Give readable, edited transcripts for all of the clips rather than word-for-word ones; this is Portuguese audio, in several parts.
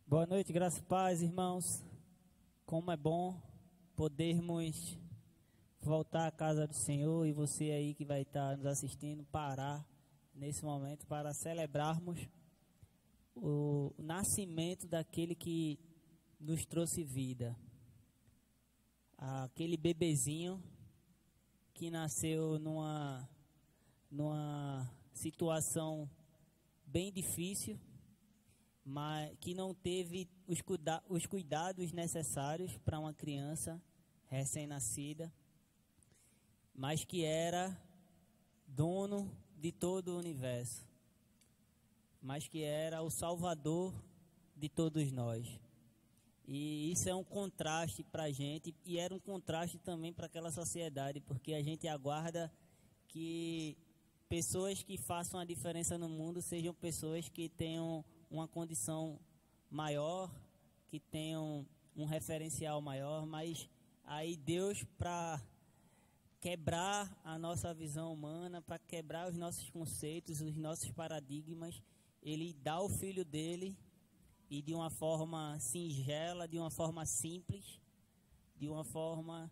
Boa noite, graças e paz, irmãos. Como é bom podermos voltar à casa do Senhor e você aí que vai estar nos assistindo, parar nesse momento para celebrarmos o nascimento daquele que nos trouxe vida. Aquele bebezinho que nasceu numa situação bem difícil, mas que não teve os cuidados necessários para uma criança recém-nascida, mas que era dono de todo o universo, mas que era o Salvador de todos nós. E isso é um contraste para a gente, e era um contraste também para aquela sociedade, porque a gente aguarda que pessoas que façam a diferença no mundo sejam pessoas que tenham uma condição maior, que tenham um referencial maior, mas aí Deus, para quebrar a nossa visão humana, para quebrar os nossos conceitos, os nossos paradigmas, Ele dá o Filho dele, e de uma forma singela, de uma forma simples, de uma forma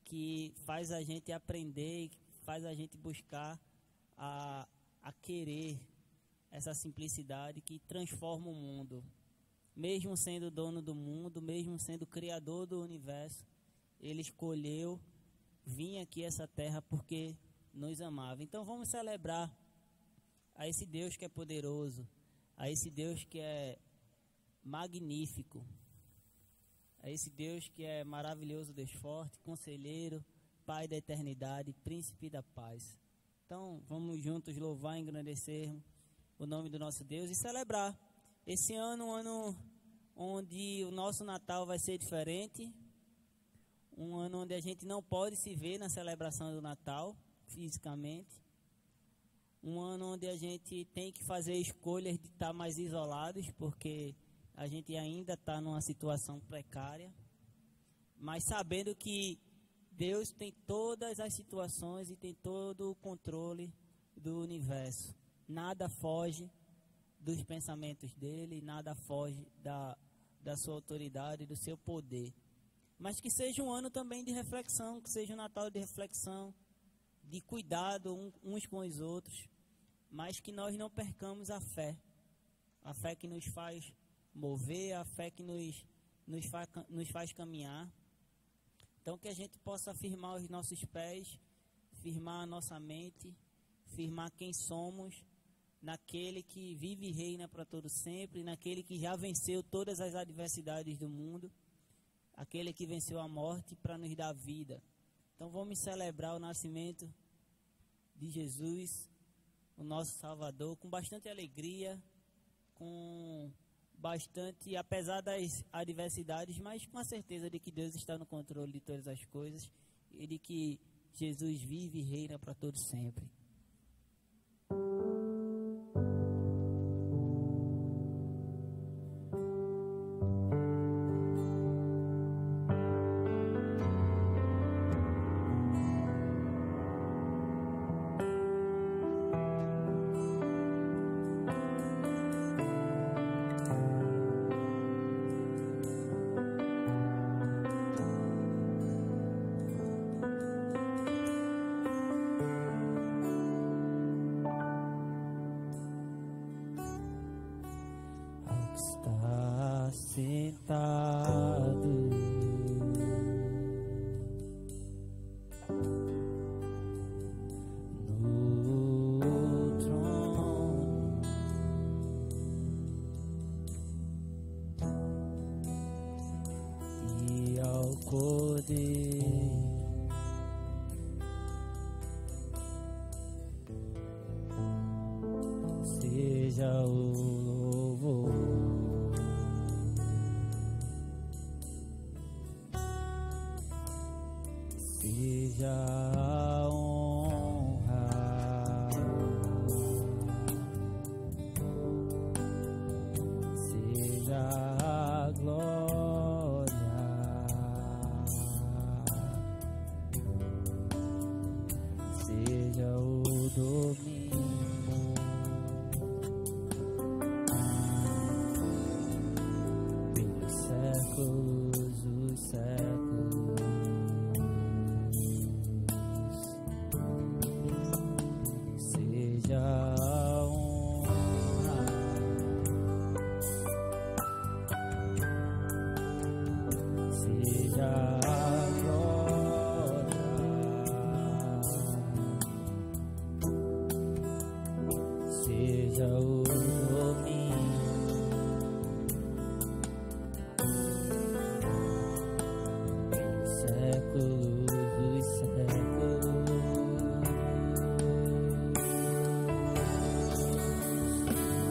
que faz a gente aprender, faz a gente buscar a querer essa simplicidade que transforma o mundo. Mesmo sendo dono do mundo, mesmo sendo criador do universo, Ele escolheu vir aqui a essa terra porque nos amava. Então vamos celebrar a esse Deus que é poderoso, a esse Deus que é magnífico, a esse Deus que é maravilhoso, Deus forte, conselheiro, Pai da eternidade, príncipe da paz. Então vamos juntos louvar e engrandecer o nome do nosso Deus e celebrar esse ano, um ano onde o nosso Natal vai ser diferente, um ano onde a gente não pode se ver na celebração do Natal fisicamente, um ano onde a gente tem que fazer escolhas de estar mais isolados, porque a gente ainda está numa situação precária, mas sabendo que Deus tem todas as situações e tem todo o controle do universo. Nada foge dos pensamentos dele, nada foge da sua autoridade, do seu poder. Mas que seja um ano também de reflexão, que seja um Natal de reflexão, de cuidado uns com os outros, mas que nós não percamos a fé que nos faz mover, a fé que nos faz caminhar. Então que a gente possa firmar os nossos pés, firmar a nossa mente, firmar quem somos, naquele que vive e reina para todo sempre, naquele que já venceu todas as adversidades do mundo, aquele que venceu a morte para nos dar vida. Então vamos celebrar o nascimento de Jesus, o nosso Salvador, com bastante alegria, com bastante, apesar das adversidades, mas com a certeza de que Deus está no controle de todas as coisas e de que Jesus vive e reina para todo sempre. Seja o louvor, seja a honra, seja a glória, séculos dos séculos. Seja a honra, seja a glória, seja o domínio, séculos dos séculos.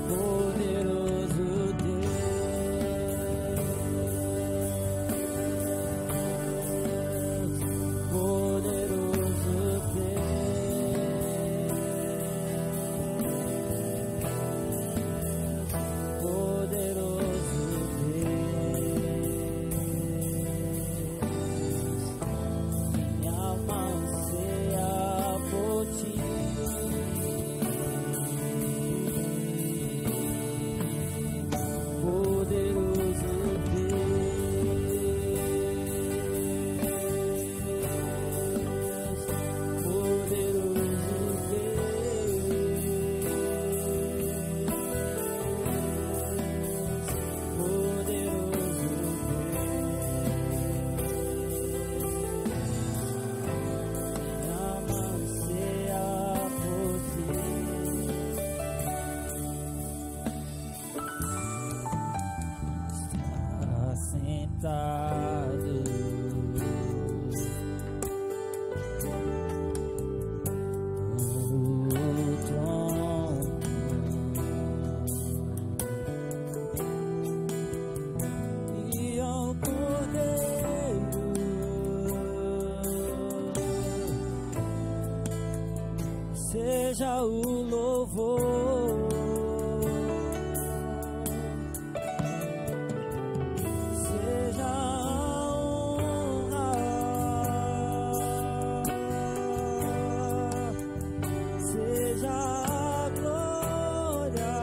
Poderoso Deus, poderoso Deus, poderoso Deus, minha alma anseia por ti. Poderoso Deus, poderoso Deus, minha alma anseia por ti. Assentado no trono, e ao Cordeiro seja o louvor. Seja a honra, seja a glória,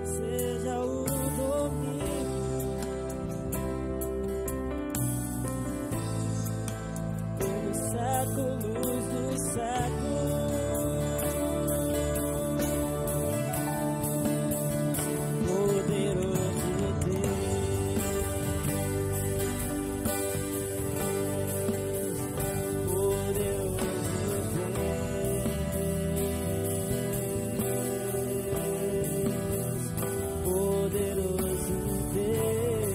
seja o domínio, pelos séculos dos séculos. Poderoso Deus, poderoso Deus,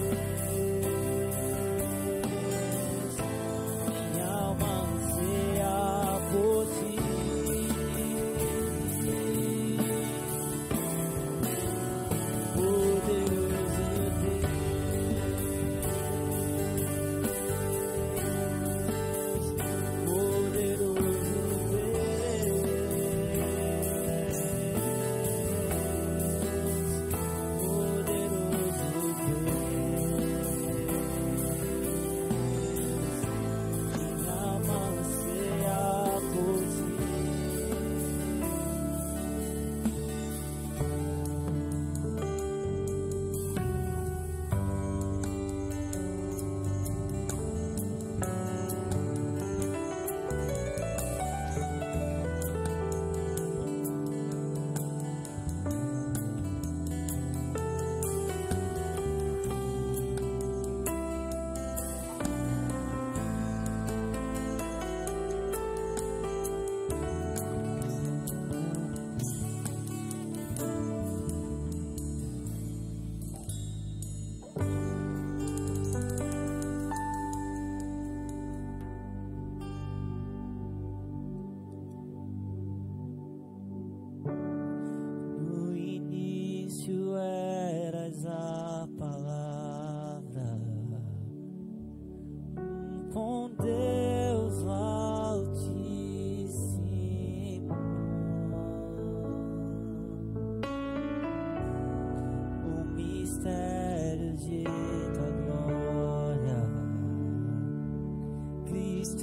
minha alma anseia por ti.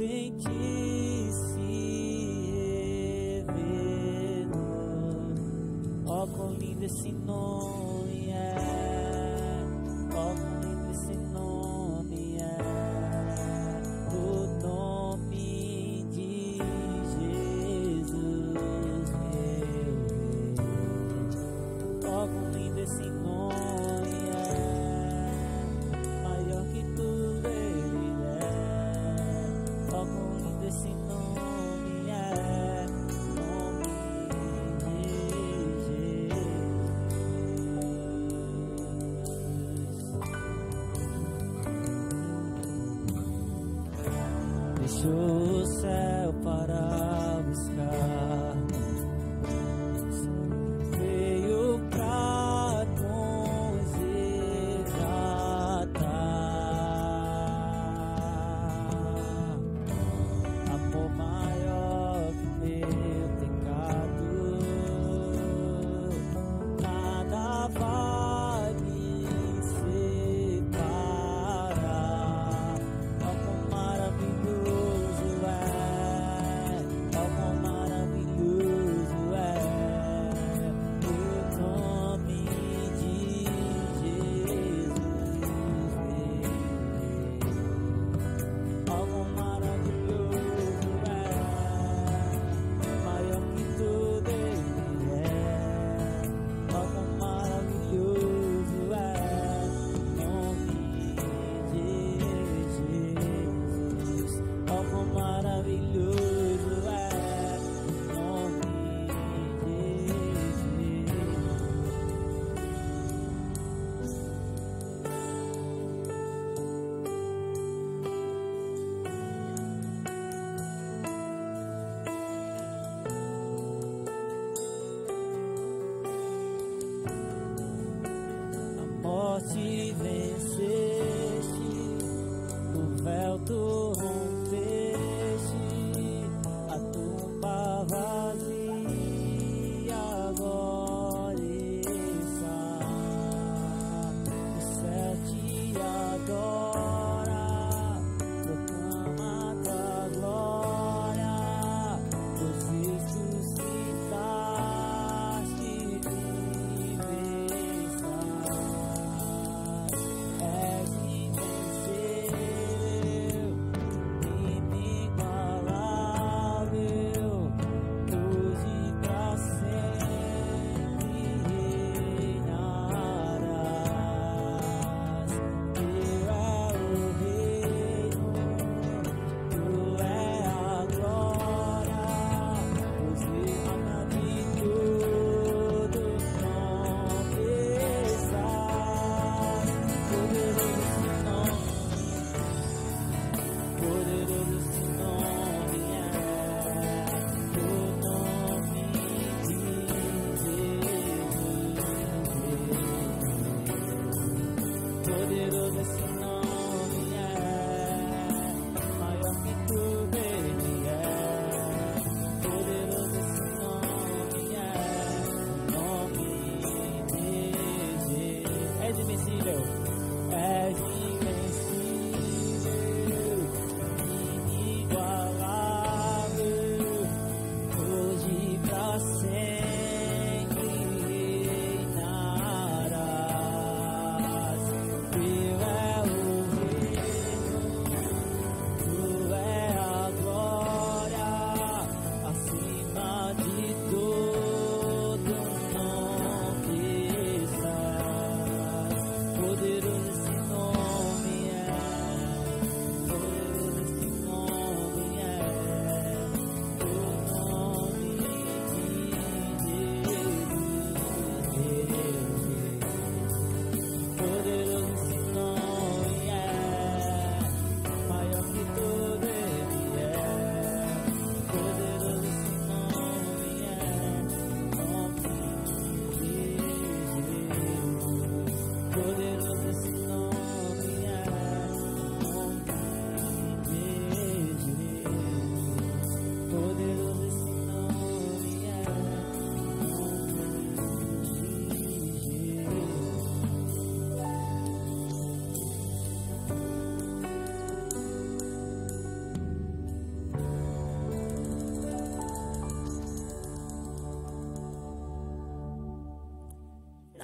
em ti se revelou. Ó, quão lindo esse nome, Deixou o céu para buscar, veio pra nos resgatar. Amor maior que meu pecado, nada vai me separar. Ó, quão maravilhoso é, ó, quão maravilhoso é o nome de Jesus. Ó, quão maravilhoso é, maior que tudo ele é. Ó, quão maravilhoso é o nome de Jesus. Ó, quão maravilhoso é o nome de A morte venceste, o véu tu rompeste, a tumba vazia agora está. O céu te adora, proclama tua glória, pois ressuscitaste, vive estás.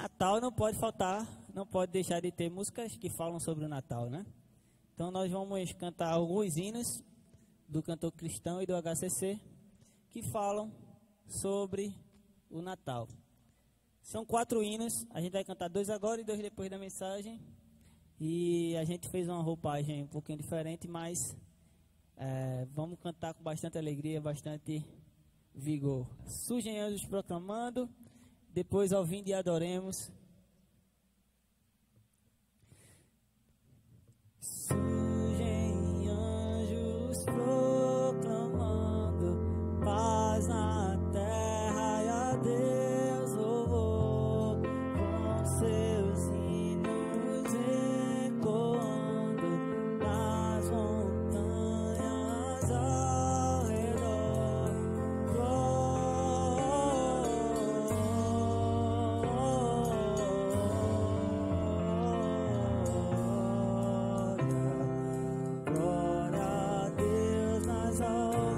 Natal não pode faltar, não pode deixar de ter músicas que falam sobre o Natal, né? Então nós vamos cantar alguns hinos do cantor cristão e do HCC que falam sobre o Natal. São 4 hinos, a gente vai cantar 2 agora e 2 depois da mensagem. E a gente fez uma roupagem um pouquinho diferente, mas vamos cantar com bastante alegria, bastante vigor. Surgem anjos proclamando, depois ao vinde e adoremos. Surgem anjos proclamando paz na terra e a Deus louvor, com seus hinos ecoando nas montanhas ao redor. Glória a Deus nas alturas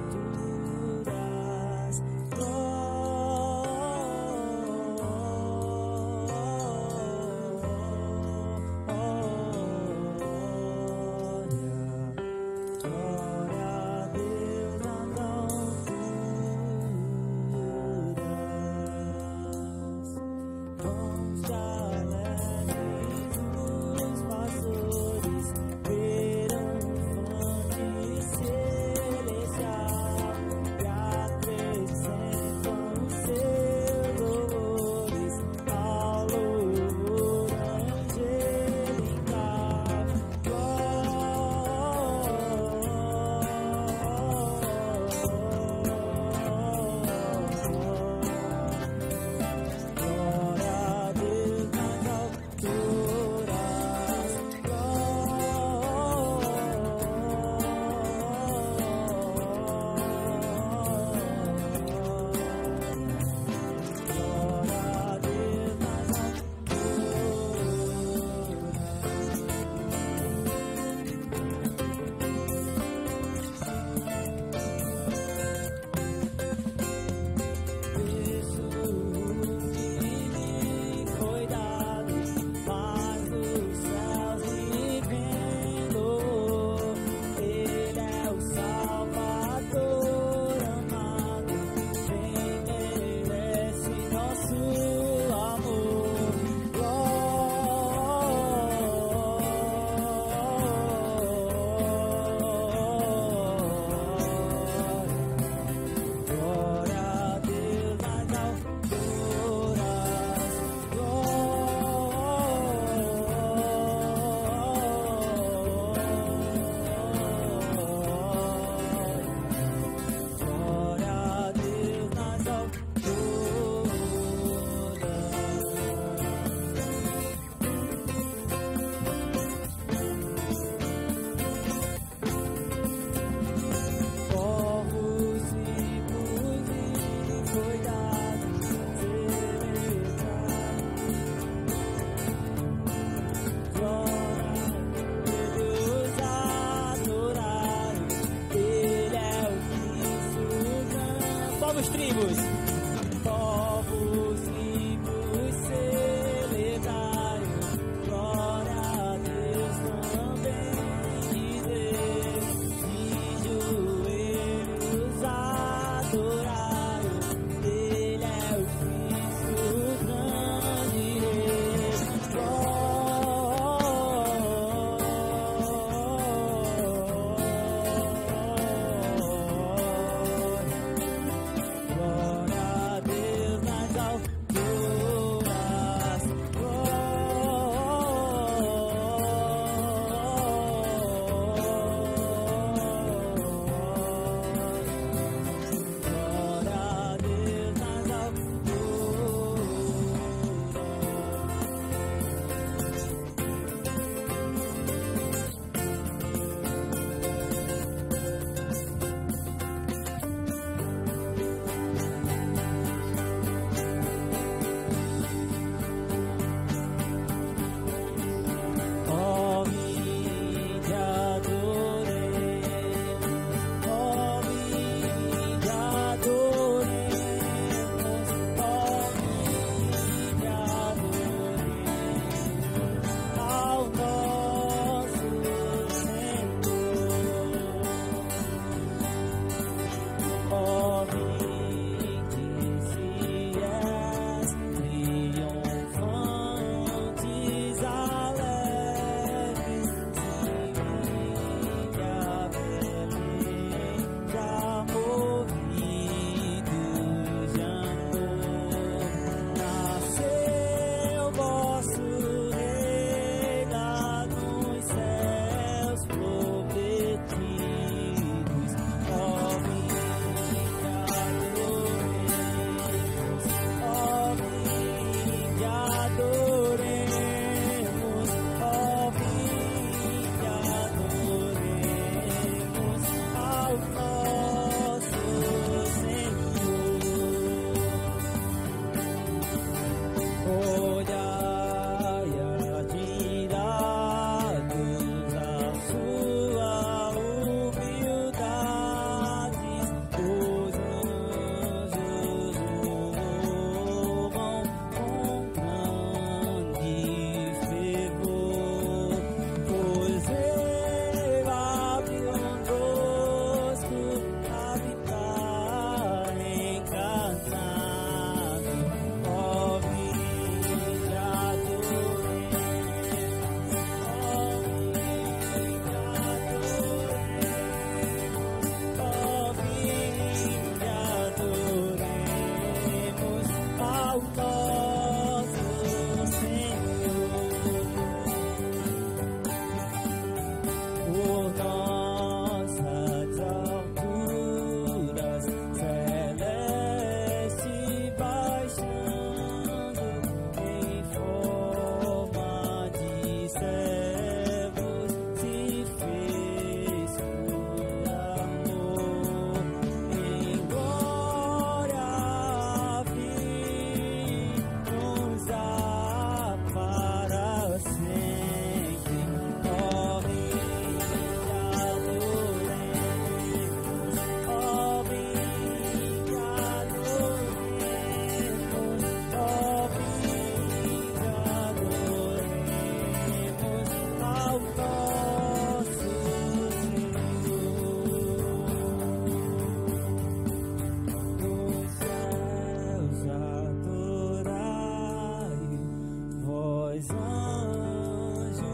os anjos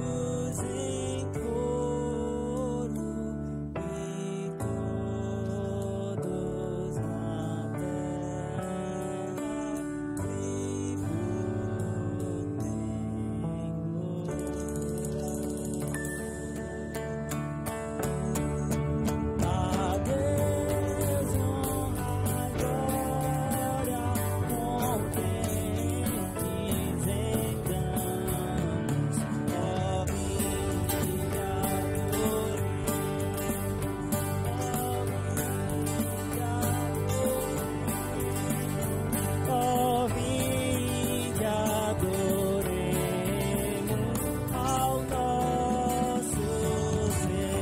em coro e todos na terra a Deus honra glória contentes enganos, ó vinde adoremos ao nosso Senhor.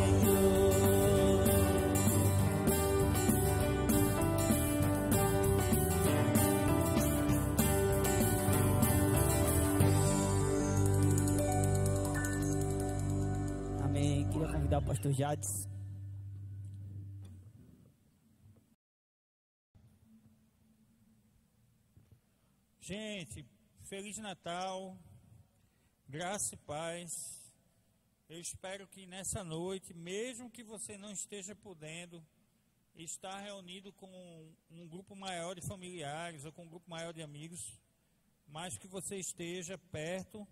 Amém. Queria convidar o pastor Jades. Gente, Feliz Natal, graça e paz. Eu espero que nessa noite, mesmo que você não esteja podendo estar reunido com um grupo maior de familiares ou com um grupo maior de amigos, mas que você esteja perto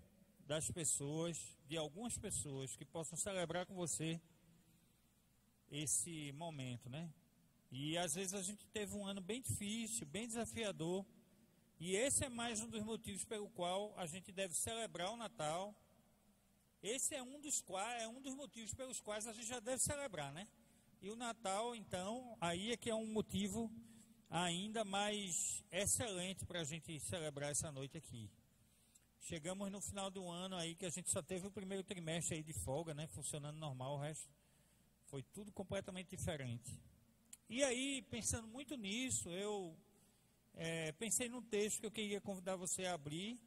das pessoas, de algumas pessoas que possam celebrar com você esse momento, né? E às vezes a gente teve um ano bem difícil, bem desafiador, e esse é mais um dos motivos pelo qual a gente deve celebrar o Natal. Esse é um dos motivos pelos quais a gente já deve celebrar, né? E o Natal, então, aí é que é um motivo ainda mais excelente para a gente celebrar essa noite aqui. Chegamos no final do ano aí que a gente só teve o primeiro trimestre aí de folga, né? Funcionando normal, o resto foi tudo completamente diferente. E aí, pensando muito nisso, eu pensei num texto que eu queria convidar você a abrir,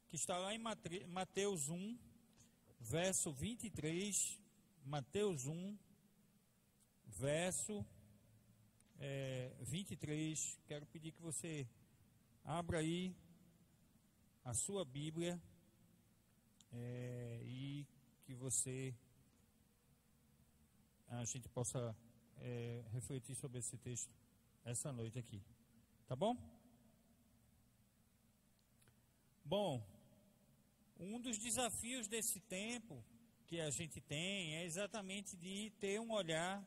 que está lá em Mateus 1, verso 23, Mateus 1, verso 23. Quero pedir que você abra aí a sua Bíblia e que a gente possa refletir sobre esse texto essa noite aqui. Tá bom? Bom, um dos desafios desse tempo que a gente tem é exatamente de ter um olhar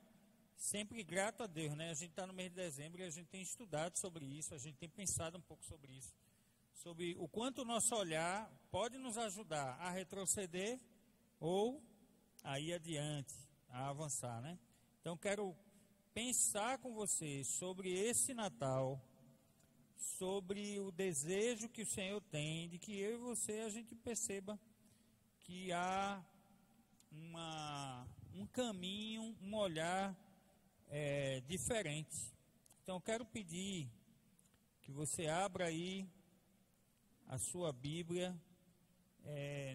sempre grato a Deus, né? A gente está no mês de dezembro e a gente tem estudado sobre isso, a gente tem pensado um pouco sobre isso, sobre o quanto o nosso olhar pode nos ajudar a retroceder ou a ir adiante, a avançar, né? Então, quero pensar com você sobre esse Natal, sobre o desejo que o Senhor tem de que eu e você a gente perceba que há um caminho, um olhar diferente. Então, eu quero pedir que você abra aí a sua Bíblia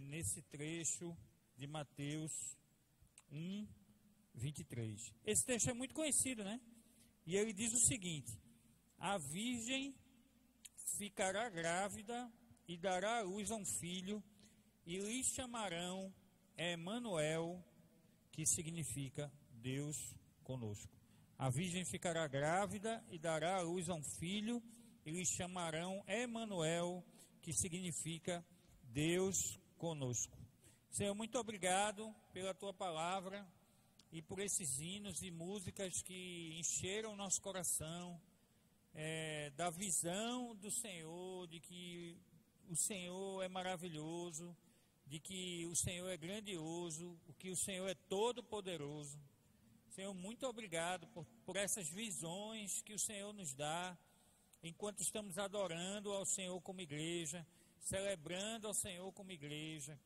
nesse trecho de Mateus 1, 23. Esse trecho é muito conhecido, né? E ele diz o seguinte: a virgem ficará grávida e dará à luz a um filho, e lhe chamarão Emanuel, que significa Deus conosco. A virgem ficará grávida e dará à luz a um filho, e lhe chamarão Emanuel, que significa Deus conosco. Senhor, muito obrigado pela tua palavra e por esses hinos e músicas que encheram o nosso coração, da visão do Senhor, de que o Senhor é maravilhoso, de que o Senhor é grandioso, que o Senhor é todo-poderoso. Senhor, muito obrigado por essas visões que o Senhor nos dá, enquanto estamos adorando ao Senhor como igreja, celebrando ao Senhor como igreja,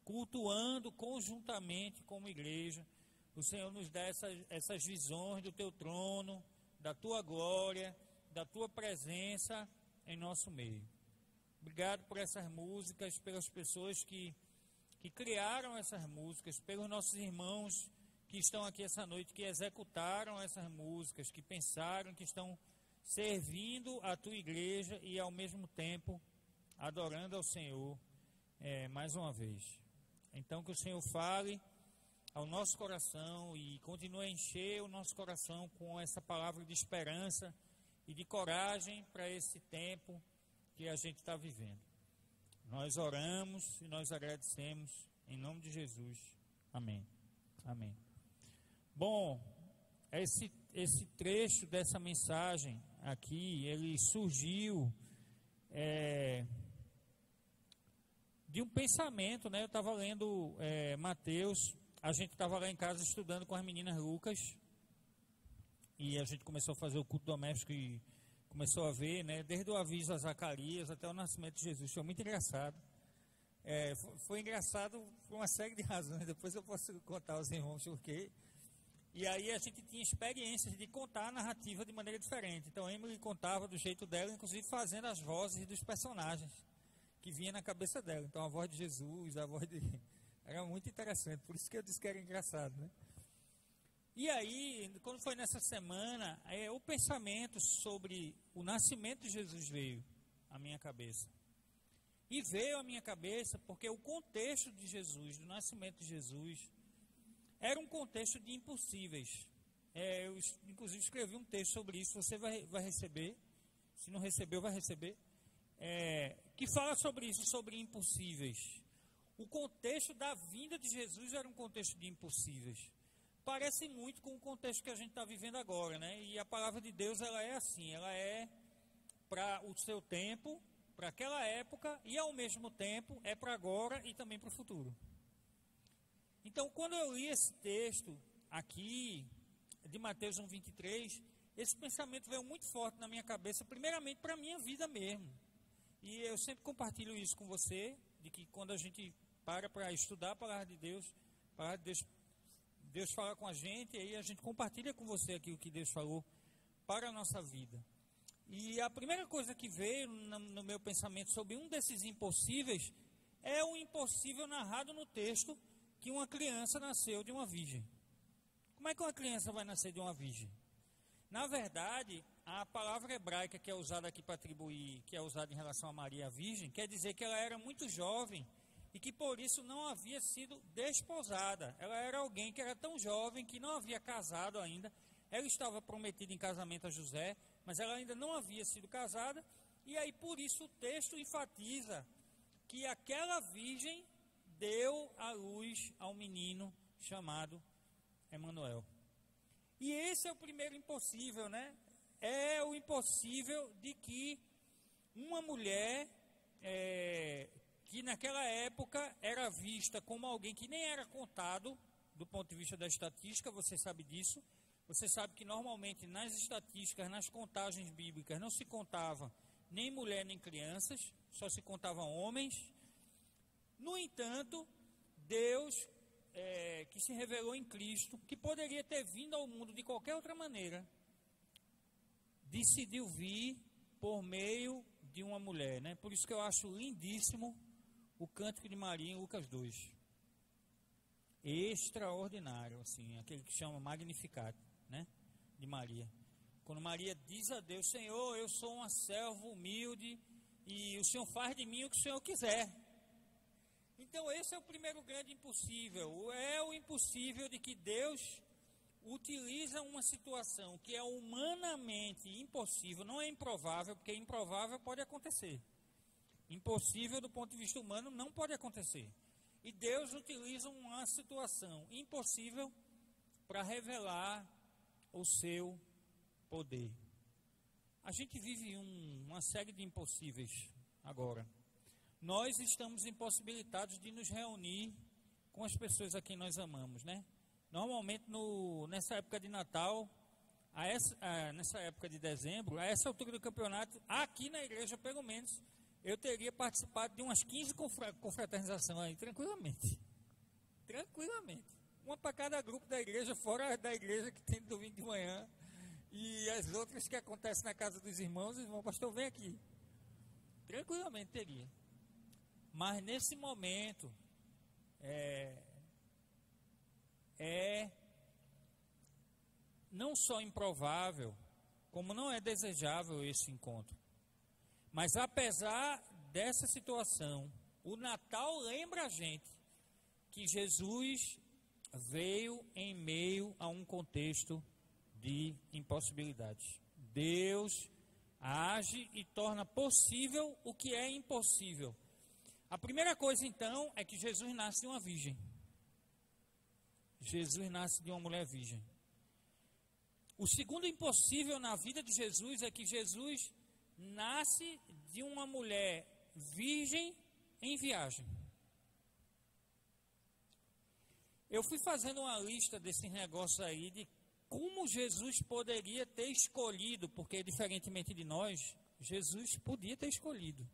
cultuando conjuntamente como igreja. O Senhor nos dá essas visões do teu trono, da tua glória, da tua presença em nosso meio. Obrigado por essas músicas, pelas pessoas que criaram essas músicas, pelos nossos irmãos que estão aqui essa noite, que executaram essas músicas, que pensaram, que estão servindo a tua igreja e ao mesmo tempo adorando ao Senhor. mais uma vez. Então, que o Senhor fale ao nosso coração e continue a encher o nosso coração com essa palavra de esperança e de coragem para esse tempo que a gente está vivendo. Nós oramos e nós agradecemos em nome de Jesus. Amém. Amém. Bom, esse trecho dessa mensagem aqui, ele surgiu de um pensamento, né? Eu estava lendo Mateus, a gente estava lá em casa estudando com as meninas Lucas, e a gente começou a fazer o culto doméstico e começou a ver, né? Desde o aviso a Zacarias até o nascimento de Jesus, foi muito engraçado. Foi engraçado por uma série de razões, depois eu posso contar aos irmãos porque... E aí a gente tinha experiências de contar a narrativa de maneira diferente. Então a Emily contava do jeito dela, inclusive fazendo as vozes dos personagens que vinha na cabeça dela. Então a voz de Jesus, a voz de... Era muito interessante, por isso que eu disse que era engraçado, né? E aí, quando foi nessa semana, o pensamento sobre o nascimento de Jesus veio à minha cabeça. E veio à minha cabeça porque o contexto de Jesus, do nascimento de Jesus, era um contexto de impossíveis. Eu, inclusive, escrevi um texto sobre isso, você vai receber. Se não recebeu, vai receber. Que fala sobre isso, sobre impossíveis. O contexto da vinda de Jesus era um contexto de impossíveis. Parece muito com o contexto que a gente está vivendo agora, né? E a palavra de Deus, ela é assim, ela é para o seu tempo, para aquela época, e ao mesmo tempo é para agora e também para o futuro. Então, quando eu li esse texto aqui, de Mateus 1:23, esse pensamento veio muito forte na minha cabeça, primeiramente para a minha vida mesmo. E eu sempre compartilho isso com você, de que quando a gente para estudar a palavra de Deus, Deus fala com a gente, e aí a gente compartilha com você aqui o que Deus falou para a nossa vida. E a primeira coisa que veio no meu pensamento sobre um desses impossíveis é o impossível narrado no texto, que uma criança nasceu de uma virgem. Como é que uma criança vai nascer de uma virgem? Na verdade, a palavra hebraica que é usada aqui para atribuir, que é usada em relação a Maria a virgem, quer dizer que ela era muito jovem e que por isso não havia sido desposada. Ela era alguém que era tão jovem que não havia casado ainda. Ela estava prometida em casamento a José, mas ela ainda não havia sido casada. E aí por isso o texto enfatiza que aquela virgem deu à luz a um menino chamado Emanuel. E esse é o primeiro impossível, né? É o impossível de que uma mulher que naquela época era vista como alguém que nem era contado do ponto de vista da estatística, você sabe disso. Você sabe que normalmente nas estatísticas, nas contagens bíblicas, não se contava nem mulher nem crianças, só se contavam homens. No entanto, Deus, que se revelou em Cristo, que poderia ter vindo ao mundo de qualquer outra maneira, decidiu vir por meio de uma mulher, né? Por isso que eu acho lindíssimo o Cântico de Maria em Lucas 2. Extraordinário, assim, aquele que chama Magnificat, né? De Maria. Quando Maria diz a Deus: Senhor, eu sou uma serva humilde e o Senhor faz de mim o que o Senhor quiser. Então esse é o primeiro grande impossível. É o impossível de que Deus utiliza uma situação que é humanamente impossível, não é improvável, porque improvável pode acontecer. Impossível do ponto de vista humano não pode acontecer. E Deus utiliza uma situação impossível para revelar o seu poder. A gente vive uma série de impossíveis agora. Nós estamos impossibilitados de nos reunir com as pessoas a quem nós amamos, né? Normalmente nessa época de Natal, nessa época de dezembro, a essa altura do campeonato, aqui na igreja pelo menos, eu teria participado de umas 15 confraternizações aí, tranquilamente. Tranquilamente. Uma para cada grupo da igreja, fora da igreja que tem domingo de manhã. E as outras que acontecem na casa dos irmãos, irmão pastor, vem aqui. Tranquilamente teria. Mas nesse momento, não só improvável, como não é desejável esse encontro. Mas apesar dessa situação, O Natal lembra a gente que Jesus veio em meio a um contexto de impossibilidades. Deus age e torna possível o que é impossível. A primeira coisa, então, é que Jesus nasce de uma virgem. Jesus nasce de uma mulher virgem. O segundo impossível na vida de Jesus é que Jesus nasce de uma mulher virgem em viagem. Eu fui fazendo uma lista desses negócios aí de como Jesus poderia ter escolhido, porque diferentemente de nós, Jesus podia ter escolhido.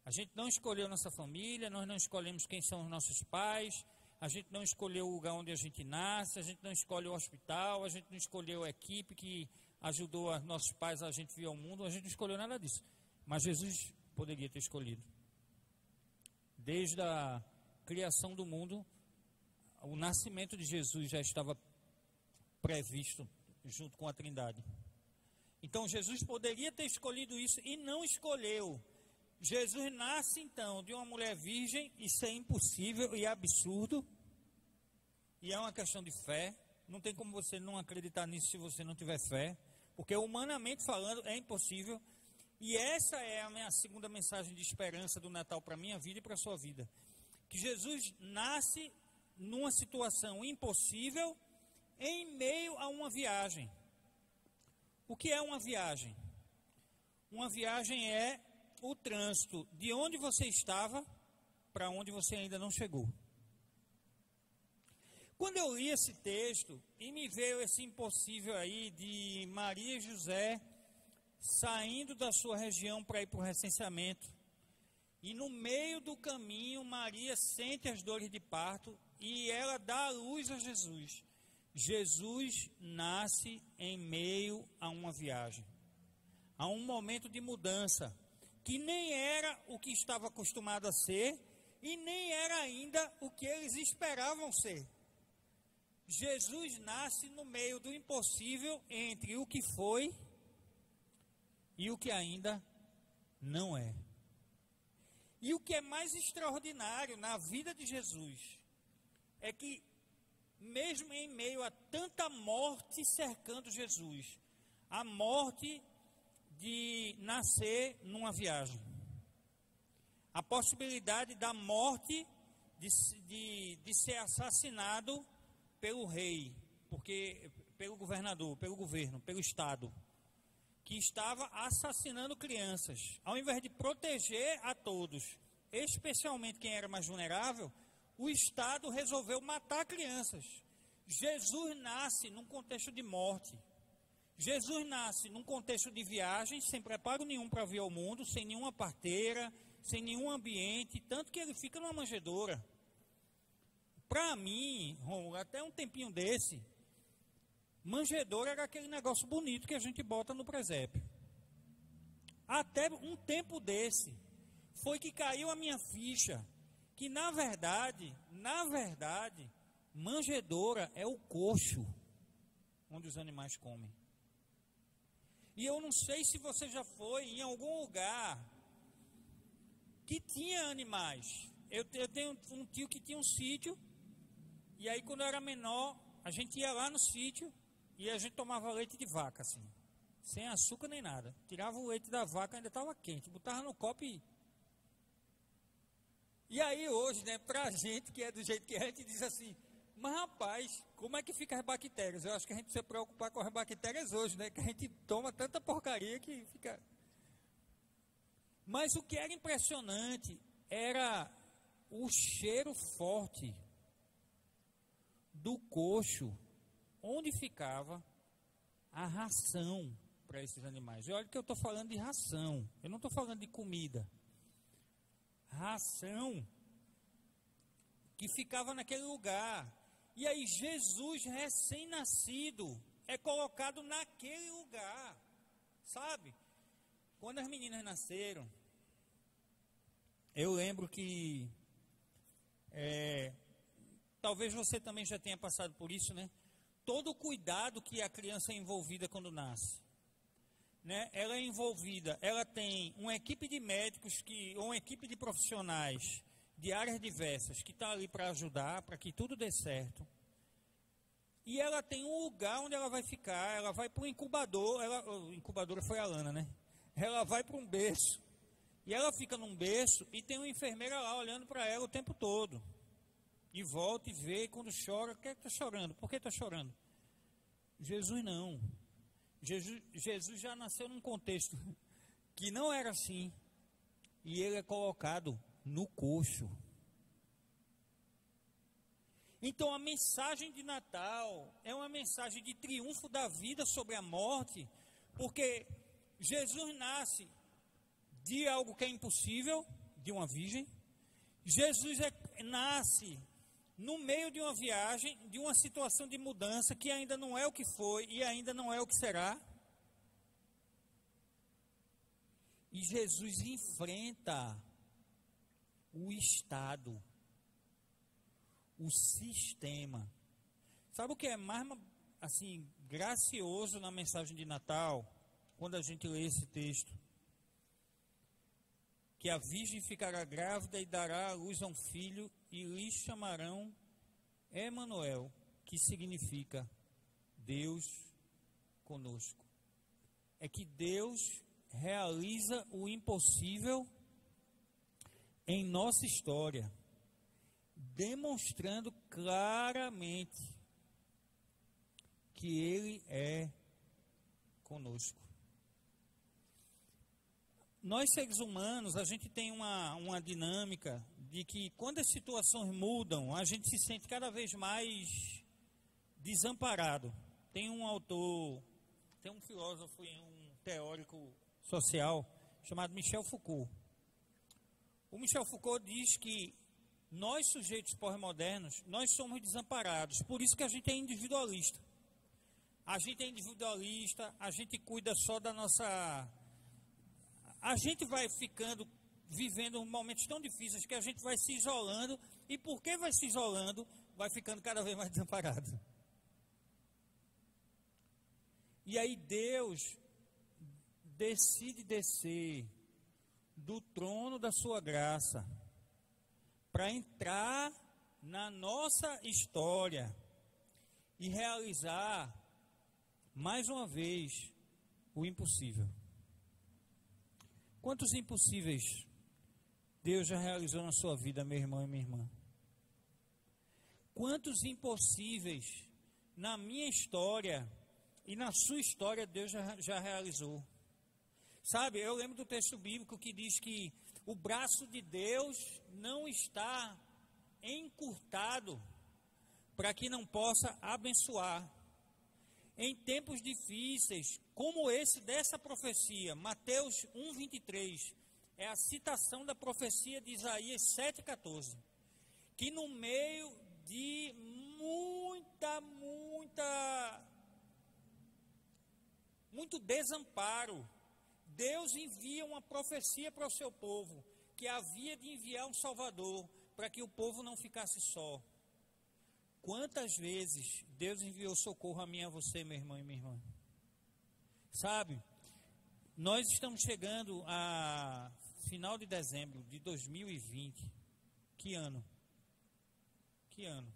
A gente não escolheu nossa família, nós não escolhemos quem são os nossos pais, a gente não escolheu o lugar onde a gente nasce, a gente não escolhe o hospital, a gente não escolheu a equipe que ajudou os nossos pais a gente vir ao mundo, a gente não escolheu nada disso. Mas Jesus poderia ter escolhido. Desde a criação do mundo, o nascimento de Jesus já estava previsto junto com a Trindade. Então Jesus poderia ter escolhido isso e não escolheu. Jesus nasce então de uma mulher virgem, isso é impossível e absurdo, e é uma questão de fé. Não tem como você não acreditar nisso se você não tiver fé, porque humanamente falando é impossível. E essa é a minha segunda mensagem de esperança do Natal para a minha vida e para a sua vida, que Jesus nasce numa situação impossível em meio a uma viagem. O que é uma viagem? Uma viagem é o trânsito de onde você estava para onde você ainda não chegou. Quando eu li esse texto e me veio esse impossível aí de Maria e José saindo da sua região para ir para o recenseamento, e no meio do caminho Maria sente as dores de parto e ela dá a luz a Jesus. Jesus nasce em meio a uma viagem, a um momento de mudança, que nem era o que estava acostumado a ser, e nem era ainda o que eles esperavam ser. Jesus nasce no meio do impossível entre o que foi e o que ainda não é. E o que é mais extraordinário na vida de Jesus é que, mesmo em meio a tanta morte cercando Jesus, a morte de nascer numa viagem, a possibilidade da morte de ser assassinado pelo rei, pelo governador, pelo governo, pelo Estado, que estava assassinando crianças, ao invés de proteger a todos, especialmente quem era mais vulnerável, o Estado resolveu matar crianças. Jesus nasce num contexto de morte. Jesus nasce num contexto de viagem, sem preparo nenhum para vir ao mundo, sem nenhuma parteira, sem nenhum ambiente, tanto que ele fica numa manjedoura. Para mim, Romulo, até um tempinho desse, manjedoura era aquele negócio bonito que a gente bota no presépio. Até um tempo desse, foi que caiu a minha ficha, que na verdade, manjedoura é o coxo onde os animais comem. E eu não sei se você já foi em algum lugar que tinha animais. Eu tenho um tio que tinha um sítio, e aí quando eu era menor, a gente ia lá no sítio e a gente tomava leite de vaca, assim, sem açúcar nem nada. Tirava o leite da vaca, ainda estava quente, botava no copo e... E aí hoje, né, pra gente que é do jeito que é, a gente diz assim, mas rapaz, como é que fica as bactérias? Eu acho que a gente precisa se preocupar com as bactérias hoje, né, que a gente toma tanta porcaria que fica... Mas o que era impressionante era o cheiro forte do coxo, onde ficava a ração para esses animais. E olha que eu estou falando de ração, eu não estou falando de comida. Ração que ficava naquele lugar. E aí Jesus, recém-nascido, é colocado naquele lugar, sabe? Quando as meninas nasceram, eu lembro que talvez você também já tenha passado por isso, né? Todo o cuidado que a criança é envolvida quando nasce. né, ela é envolvida, ela tem uma equipe de médicos, ou uma equipe de profissionais de áreas diversas que está ali para ajudar, para que tudo dê certo. E ela tem um lugar onde ela vai ficar, ela vai para o incubador, o incubador foi a Lana, né? Ela vai para um berço, e ela fica num berço, e tem uma enfermeira lá olhando para ela o tempo todo. E volta e vê, e quando chora, o que é que está chorando? Por que está chorando? Jesus não. Jesus já nasceu num contexto que não era assim, e ele é colocado no coxo. Então a mensagem de Natal é uma mensagem de triunfo da vida sobre a morte, porque Jesus nasce de algo que é impossível, de uma virgem. Jesus nasce no meio de uma viagem, de uma situação de mudança que ainda não é o que foi e ainda não é o que será. E Jesus enfrenta o Estado, o sistema. Sabe o que é mais assim gracioso na mensagem de Natal, quando a gente lê esse texto? Que a virgem ficará grávida e dará à luz a um filho, e lhe chamarão Emanuel, que significa Deus conosco. É que Deus realiza o impossível em nossa história, demonstrando claramente que Ele é conosco. Nós, seres humanos, a gente tem uma dinâmica de que quando as situações mudam, a gente se sente cada vez mais desamparado. Tem um autor, tem um filósofo e um teórico social chamado Michel Foucault. O Michel Foucault diz que nós, sujeitos pós-modernos, nós somos desamparados. Por isso que a gente é individualista. A gente é individualista, a gente cuida só da nossa... A gente vai vivendo momentos tão difíceis que a gente vai se isolando, e porque vai se isolando, vai ficando cada vez mais desamparado. E aí Deus decide descer do trono da sua graça para entrar na nossa história e realizar mais uma vez o impossível. Quantos impossíveis Deus já realizou na sua vida, meu irmão e minha irmã? Quantos impossíveis na minha história e na sua história Deus já realizou? Sabe, eu lembro do texto bíblico que diz que o braço de Deus não está encurtado para que não possa abençoar. Em tempos difíceis, como esse dessa profecia, Mateus 1:23, é a citação da profecia de Isaías 7:14, que no meio de muito desamparo, Deus envia uma profecia para o seu povo, que havia de enviar um Salvador, para que o povo não ficasse só. Quantas vezes Deus enviou socorro a mim e a você, meu irmão e minha irmã? Sabe, nós estamos chegando a final de dezembro de 2020. Que ano? Que ano?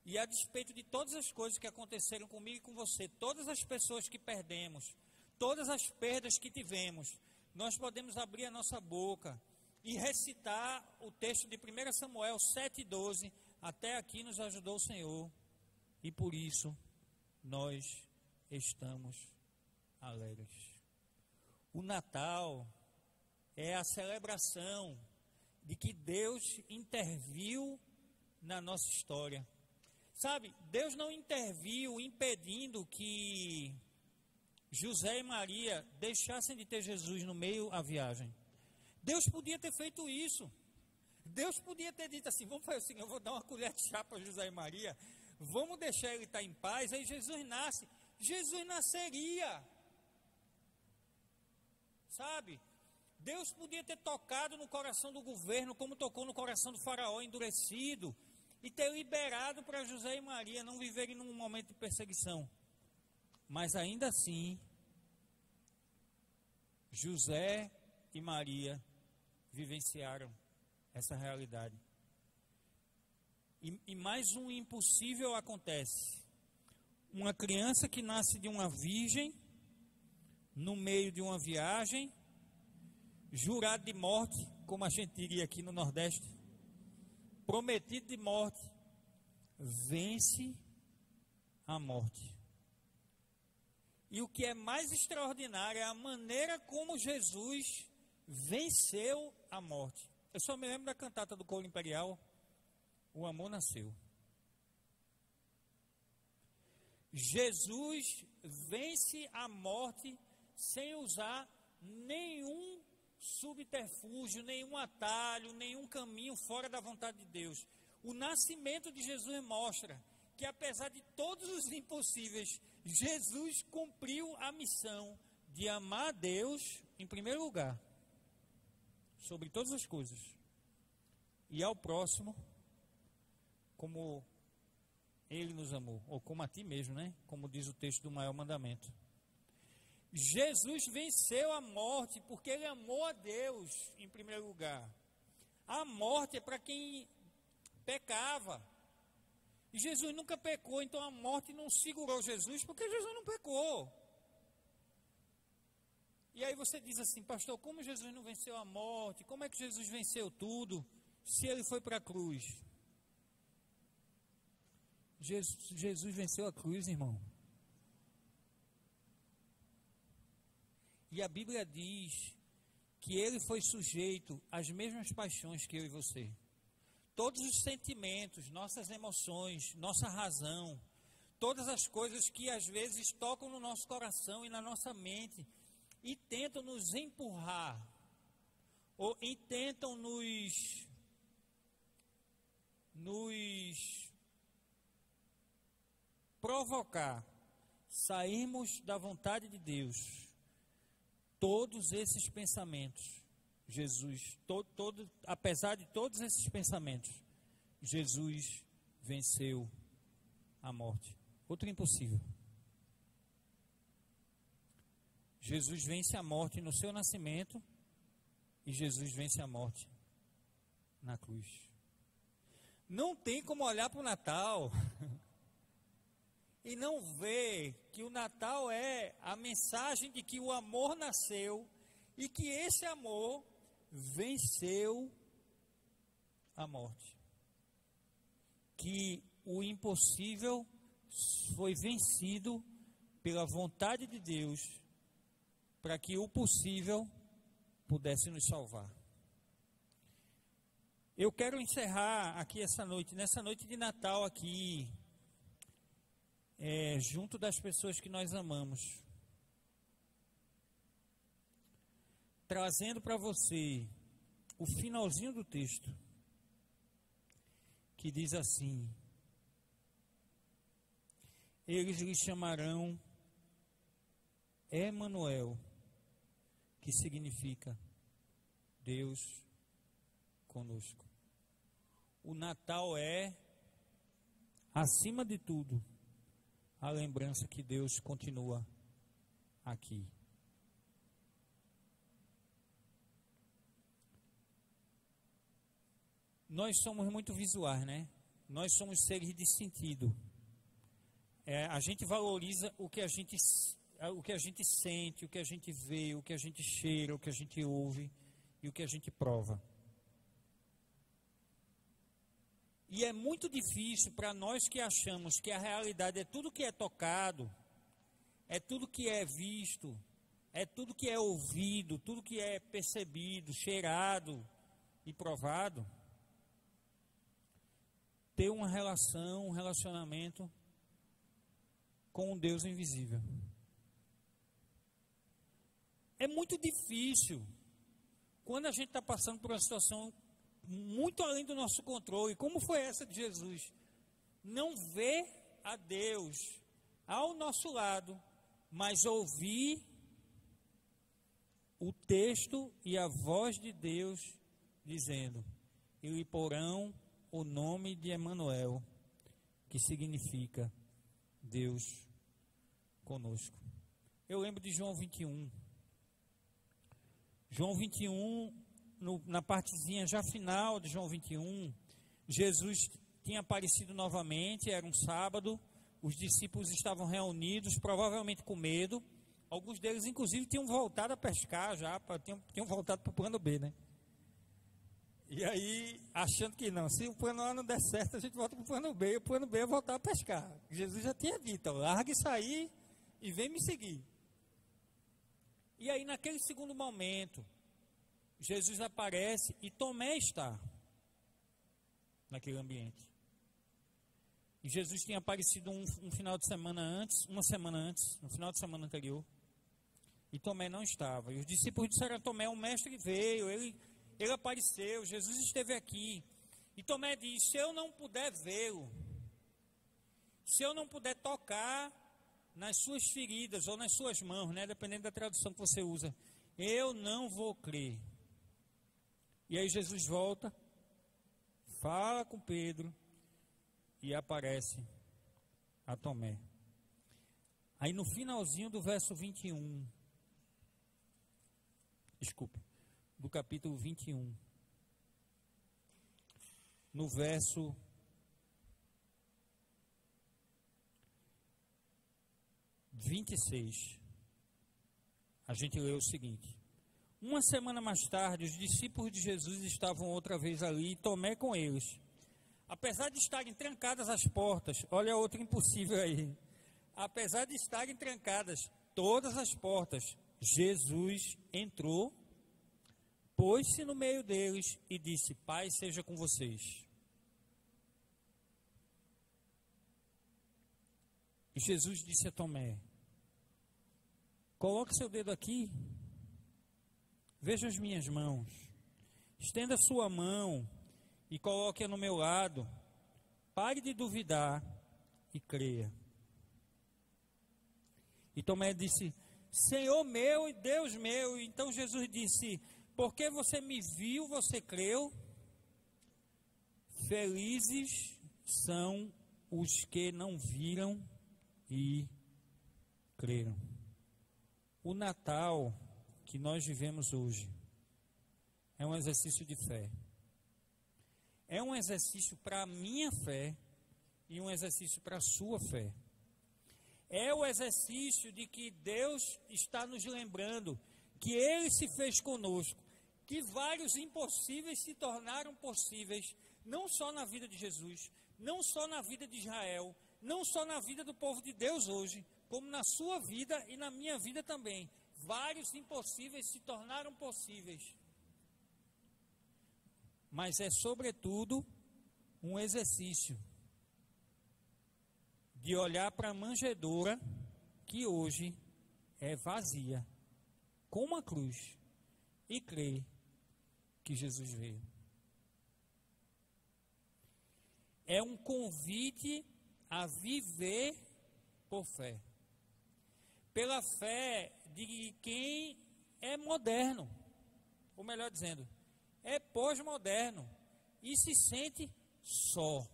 E a despeito de todas as coisas que aconteceram comigo e com você, todas as pessoas que perdemos, todas as perdas que tivemos, nós podemos abrir a nossa boca e recitar o texto de 1 Samuel 7:12, até aqui nos ajudou o Senhor, e por isso nós estamos alegres. O Natal é a celebração de que Deus interviu na nossa história. Sabe, Deus não interviu impedindo que José e Maria deixassem de ter Jesus no meio da viagem. Deus podia ter feito isso. Deus podia ter dito assim: vamos fazer assim, eu vou dar uma colher de chá para José e Maria, vamos deixar ele estar em paz, aí Jesus nasce. Jesus nasceria. Sabe? Deus podia ter tocado no coração do governo, como tocou no coração do faraó endurecido, e ter liberado para José e Maria não viverem num momento de perseguição. Mas ainda assim, José e Maria vivenciaram essa realidade. E mais um impossível acontece. Uma criança que nasce de uma virgem, no meio de uma viagem, jurado de morte, como a gente diria aqui no Nordeste, prometido de morte, vence a morte. E o que é mais extraordinário é a maneira como Jesus venceu a morte. Eu só me lembro da cantata do coro imperial, O Amor Nasceu. Jesus vence a morte sem usar nenhum subterfúgio, nenhum atalho, nenhum caminho fora da vontade de Deus. O nascimento de Jesus mostra que, apesar de todos os impossíveis, Jesus cumpriu a missão de amar a Deus em primeiro lugar, sobre todas as coisas, e ao próximo como Ele nos amou, ou como a ti mesmo, né? Como diz o texto do maior mandamento. Jesus venceu a morte porque Ele amou a Deus em primeiro lugar. A morte é para quem pecava. E Jesus nunca pecou, então a morte não segurou Jesus, porque Jesus não pecou. E aí você diz assim, pastor, como Jesus não venceu a morte? Como é que Jesus venceu tudo, se Ele foi para a cruz? Jesus venceu a cruz, irmão. E a Bíblia diz que Ele foi sujeito às mesmas paixões que eu e você. Todos os sentimentos, nossas emoções, nossa razão, todas as coisas que às vezes tocam no nosso coração e na nossa mente e tentam nos empurrar, e tentam nos provocar, sairmos da vontade de Deus. Todos esses pensamentos, Jesus, apesar de todos esses pensamentos, Jesus venceu a morte. Outro impossível. Jesus vence a morte no seu nascimento e Jesus vence a morte na cruz. Não tem como olhar para o Natal e não ver que o Natal é a mensagem de que o amor nasceu e que esse amor venceu a morte. Que o impossível foi vencido pela vontade de Deus para que o possível pudesse nos salvar. Eu quero encerrar aqui essa noite, nessa noite de Natal aqui, junto das pessoas que nós amamos, trazendo para você o finalzinho do texto, que diz assim: eles lhe chamarão Emanuel, que significa Deus conosco. O Natal é, acima de tudo, a lembrança que Deus continua aqui. Nós somos muito visuais, né? Nós somos seres de sentido. A gente valoriza o que a gente sente, o que a gente vê, o que a gente cheira, o que a gente ouve e o que a gente prova. E é muito difícil para nós que achamos que a realidade é tudo que é tocado, é tudo que é visto, é tudo que é ouvido, tudo que é percebido, cheirado e provado, ter uma relação, um relacionamento com um Deus invisível. É muito difícil, quando a gente está passando por uma situação muito além do nosso controle, como foi essa de Jesus, não ver a Deus ao nosso lado, mas ouvir o texto e a voz de Deus dizendo: e lhe porão o nome de Emanuel, que significa Deus conosco. Eu lembro de João 21. João 21, na partezinha já final de João 21, Jesus tinha aparecido novamente, era um sábado, os discípulos estavam reunidos, provavelmente com medo, alguns deles inclusive tinham voltado a pescar já, tinham voltado para o plano B, né? E aí, achando que não, se o plano A não der certo, a gente volta para o plano B, e o plano B é voltar a pescar. Jesus já tinha dito, largue isso aí e vem me seguir. E aí, naquele segundo momento, Jesus aparece e Tomé está naquele ambiente. E Jesus tinha aparecido um final de semana antes, uma semana antes, no final de semana anterior, e Tomé não estava. E os discípulos disseram a Tomé, o mestre veio, ele apareceu, Jesus esteve aqui. E Tomé diz, se eu não puder vê-lo, se eu não puder tocar nas suas feridas ou nas suas mãos, né, dependendo da tradução que você usa, eu não vou crer. E aí Jesus volta, fala com Pedro e aparece a Tomé. Aí no finalzinho do verso 21, do capítulo 21, no verso 26, a gente lê o seguinte: uma semana mais tarde, os discípulos de Jesus estavam outra vez ali e Tomé com eles. Apesar de estarem trancadas as portas, olha outra impossível aí. Apesar de estarem trancadas todas as portas, Jesus entrou, pôs-se no meio deles e disse, paz seja com vocês. E Jesus disse a Tomé, coloque seu dedo aqui, veja as minhas mãos, estenda sua mão e coloque-a no meu lado, pare de duvidar e creia. E Tomé disse, Senhor meu e Deus meu. E então Jesus disse, porque você me viu, você creu? Felizes são os que não viram e creram. O Natal que nós vivemos hoje é um exercício de fé. É um exercício para a minha fé e um exercício para a sua fé. É o exercício de que Deus está nos lembrando que Ele se fez conosco, que vários impossíveis se tornaram possíveis, não só na vida de Jesus, não só na vida de Israel, não só na vida do povo de Deus hoje, como na sua vida e na minha vida também. Vários impossíveis se tornaram possíveis. Mas é, sobretudo, um exercício de olhar para a manjedoura que hoje é vazia, com uma cruz, e crer que Jesus veio. É um convite a viver por fé. Pela fé de quem é moderno, ou melhor dizendo, é pós-moderno, e se sente só,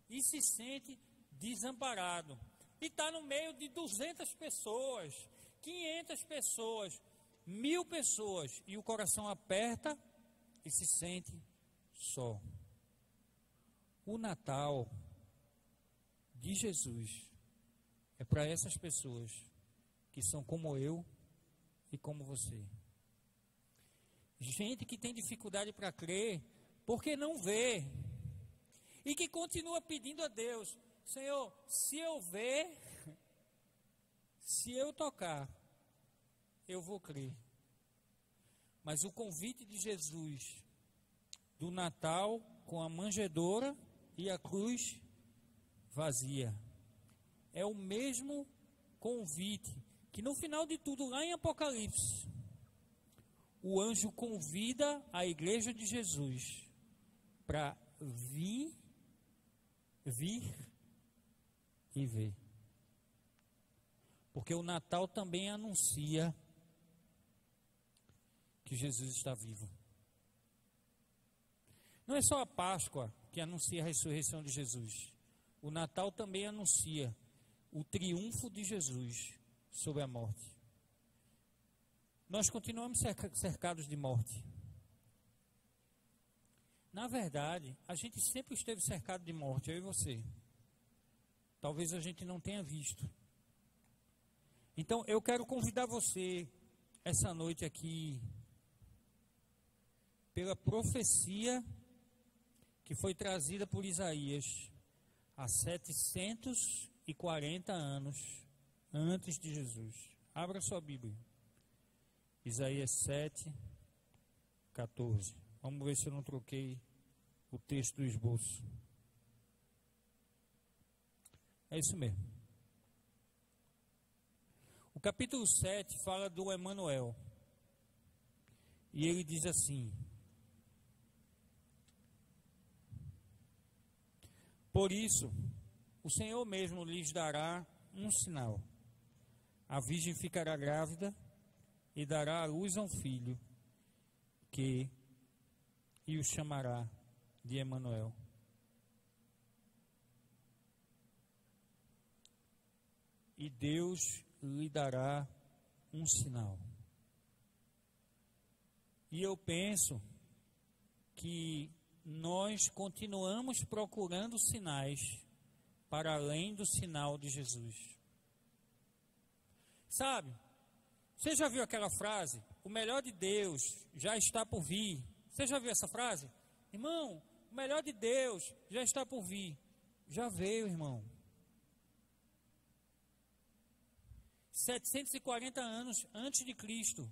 e se sente desamparado, e está no meio de 200 pessoas, 500 pessoas, 1000 pessoas, e o coração aperta e se sente só. O Natal de Jesus é para essas pessoas que são como eu e como você. Gente que tem dificuldade para crer porque não vê e que continua pedindo a Deus, Senhor, se eu ver, se eu tocar, eu vou crer. Mas o convite de Jesus do Natal com a manjedoura e a cruz vazia é o mesmo convite que no final de tudo, lá em Apocalipse, o anjo convida a igreja de Jesus para vir e ver. Porque o Natal também anuncia que Jesus está vivo. Não é só a Páscoa que anuncia a ressurreição de Jesus. O Natal também anuncia o triunfo de Jesus sobre a morte. nós continuamos cercados de morte. Na verdade, a gente sempre esteve cercado de morte, eu e você. Talvez a gente não tenha visto. Então, eu quero convidar você, essa noite aqui, pela profecia que foi trazida por Isaías há 740 anos antes de Jesus. Abra sua Bíblia. Isaías 7, 14. Vamos ver se eu não troquei o texto do esboço. É isso mesmo. O capítulo 7 fala do Emanuel. E ele diz assim: por isso, o Senhor mesmo lhes dará um sinal. A virgem ficará grávida e dará à luz a um filho, e o chamará de Emanuel. E Deus lhe dará um sinal. E eu penso que nós continuamos procurando sinais para além do sinal de Jesus. Sabe, você já viu aquela frase? O melhor de Deus já está por vir. Você já viu essa frase? Irmão, o melhor de Deus já está por vir. Já veio, irmão. 740 anos antes de Cristo,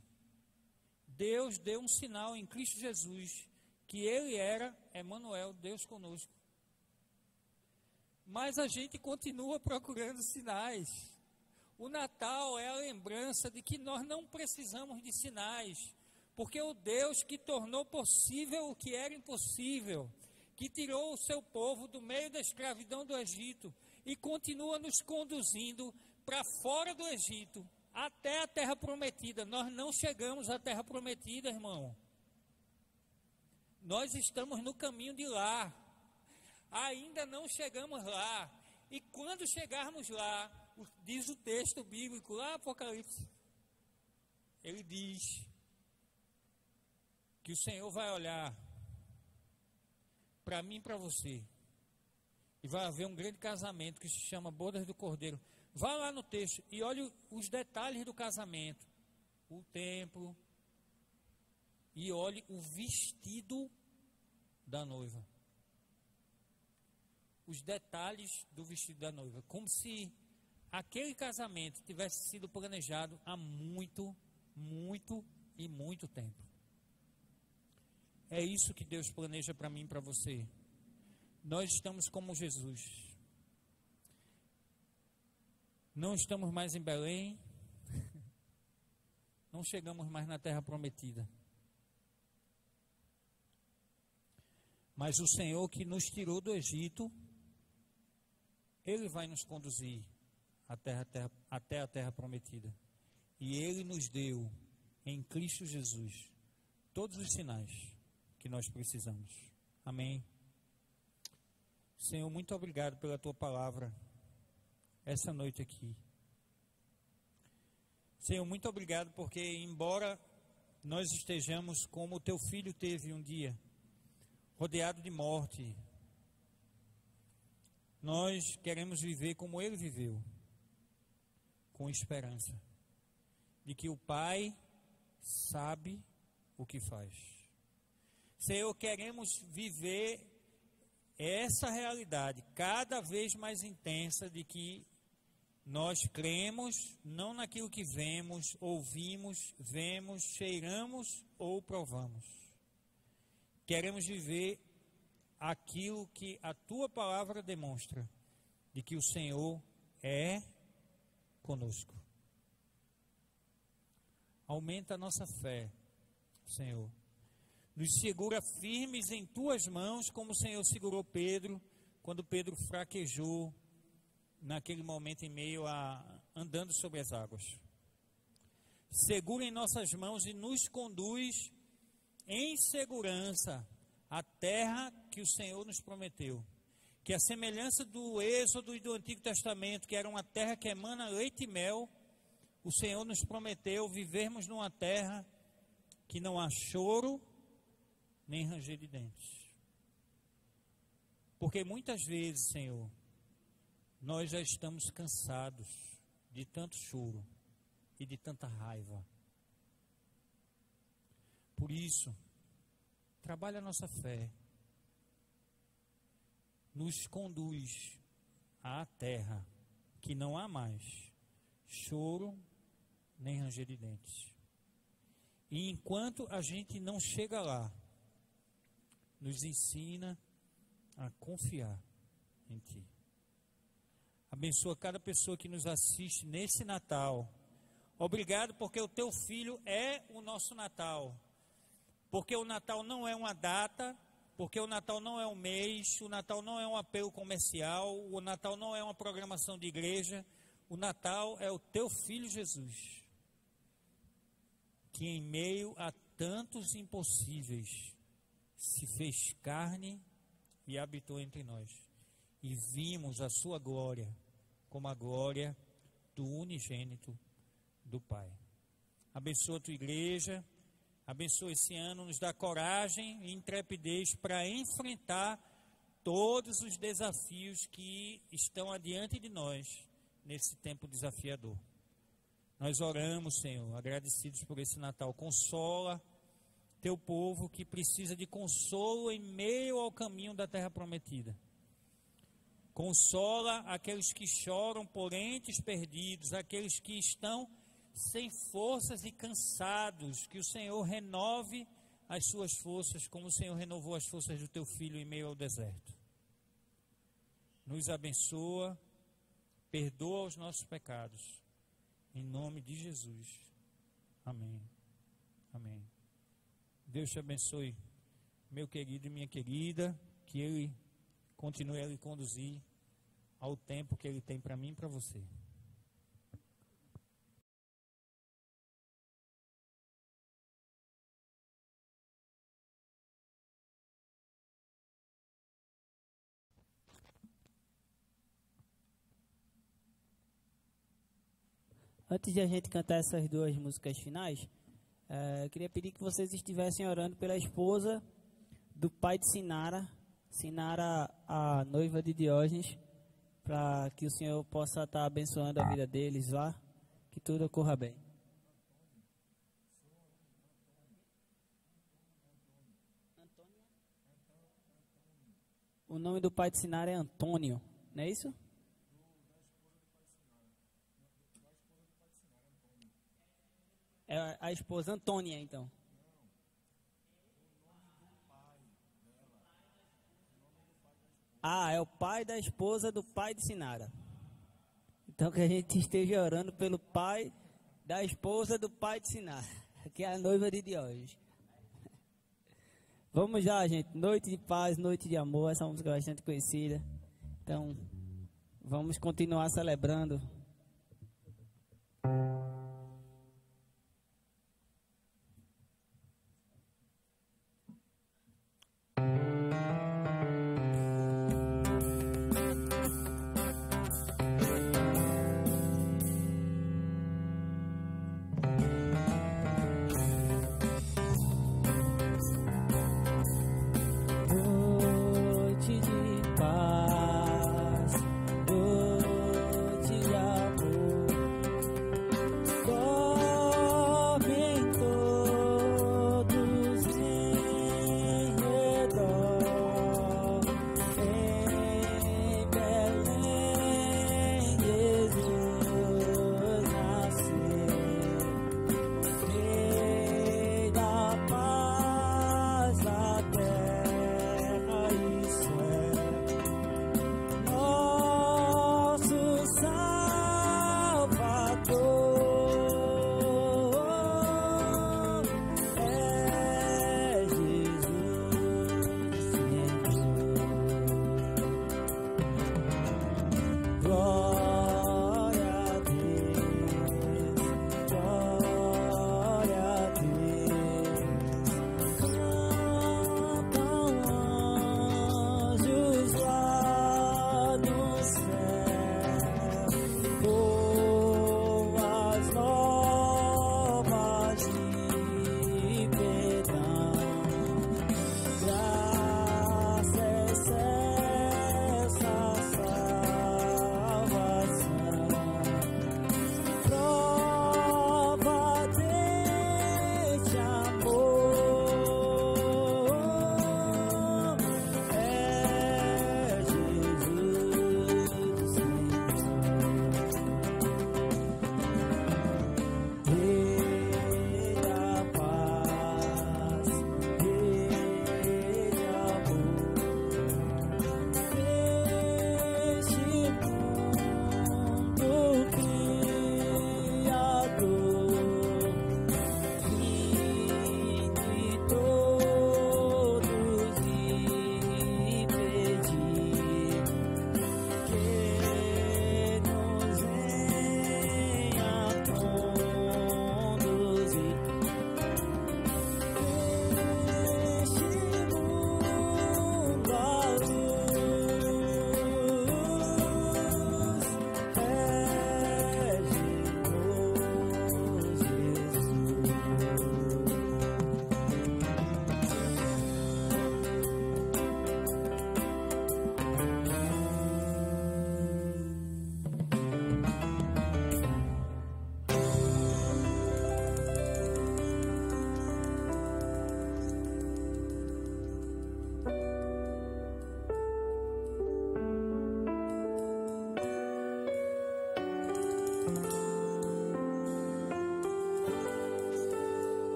Deus deu um sinal em Cristo Jesus, que Ele era Emanuel, Deus conosco. Mas a gente continua procurando sinais. O Natal é a lembrança de que nós não precisamos de sinais, porque o Deus que tornou possível o que era impossível, que tirou o seu povo do meio da escravidão do Egito e continua nos conduzindo para fora do Egito, até a terra prometida. Nós não chegamos à terra prometida, irmão. Nós estamos no caminho de lá. Ainda não chegamos lá. E quando chegarmos lá, diz o texto bíblico, lá Apocalipse, ele diz que o Senhor vai olhar para mim e para você, e vai haver um grande casamento que se chama Bodas do Cordeiro. Vá lá no texto e olhe os detalhes do casamento, o templo, e olhe o vestido da noiva. Os detalhes do vestido da noiva, como se aquele casamento tivesse sido planejado há muito tempo. É isso que Deus planeja para mim e para você. Nós estamos como Jesus. Não estamos mais em Belém. Não chegamos mais na terra prometida. Mas o Senhor que nos tirou do Egito, Ele vai nos conduzir até a terra prometida. E Ele nos deu, em Cristo Jesus, todos os sinais que nós precisamos. Amém. Senhor, muito obrigado pela Tua palavra essa noite aqui. Senhor, muito obrigado porque, embora nós estejamos como o Teu Filho teve um dia, rodeado de morte, nós queremos viver como Ele viveu, com esperança de que o Pai sabe o que faz. Senhor, queremos viver essa realidade cada vez mais intensa de que nós cremos não naquilo que vemos, ouvimos, vemos, cheiramos ou provamos. Queremos viver aquilo que a Tua palavra demonstra, de que o Senhor é conosco. Aumenta a nossa fé, Senhor. Nos segura firmes em Tuas mãos, como o Senhor segurou Pedro, quando Pedro fraquejou, naquele momento em meio a andando sobre as águas. Segura em nossas mãos e nos conduz em segurança à terra que o Senhor nos prometeu. Que a semelhança do Êxodo e do Antigo Testamento, que era uma terra que emana leite e mel, o Senhor nos prometeu vivermos numa terra que não há choro nem ranger de dentes. Porque muitas vezes, Senhor, nós já estamos cansados de tanto choro e de tanta raiva. Por isso, trabalha a nossa fé, nos conduz à terra que não há mais choro nem ranger de dentes. E enquanto a gente não chega lá, nos ensina a confiar em Ti. Abençoa cada pessoa que nos assiste nesse Natal. Obrigado porque o Teu Filho é o nosso Natal. Porque o Natal não é uma data, porque o Natal não é um mês, o Natal não é um apelo comercial, o Natal não é uma programação de igreja. O Natal é o Teu Filho Jesus, que em meio a tantos impossíveis se fez carne e habitou entre nós. E vimos a sua glória como a glória do unigênito do Pai. Abençoa a tua igreja, abençoa esse ano, nos dá coragem e intrepidez para enfrentar todos os desafios que estão adiante de nós nesse tempo desafiador. Nós oramos, Senhor, agradecidos por esse Natal. Consola teu povo que precisa de consolo em meio ao caminho da terra prometida. Consola aqueles que choram por entes perdidos, aqueles que estão sem forças e cansados. Que o Senhor renove as suas forças, como o Senhor renovou as forças do teu filho em meio ao deserto. Nos abençoa, perdoa os nossos pecados. Em nome de Jesus. Amém. Amém. Deus te abençoe, meu querido e minha querida, que Ele continue a lhe conduzir ao tempo que Ele tem para mim e para você. Antes de a gente cantar essas duas músicas finais, eu queria pedir que vocês estivessem orando pela esposa do pai de Sinara, a noiva de Diógenes, para que o Senhor possa estar abençoando a vida deles lá, que tudo ocorra bem. O nome do pai de Sinara é Antônio, não é isso? É a esposa Antônia, então. Ah, é o pai da esposa do pai de Sinara. Então que a gente esteja orando pelo pai da esposa do pai de Sinara, que é a noiva de Diógenes. Vamos lá, gente. Noite de paz, noite de amor. Essa música é bastante conhecida. Então, vamos continuar celebrando. Noite de paz, noite de amor.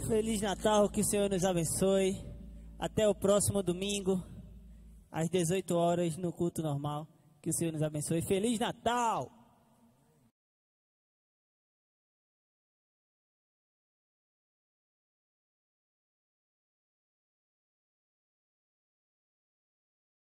Feliz Natal, que o Senhor nos abençoe. Até o próximo domingo, às 18 horas, no culto normal. Que o Senhor nos abençoe. Feliz Natal!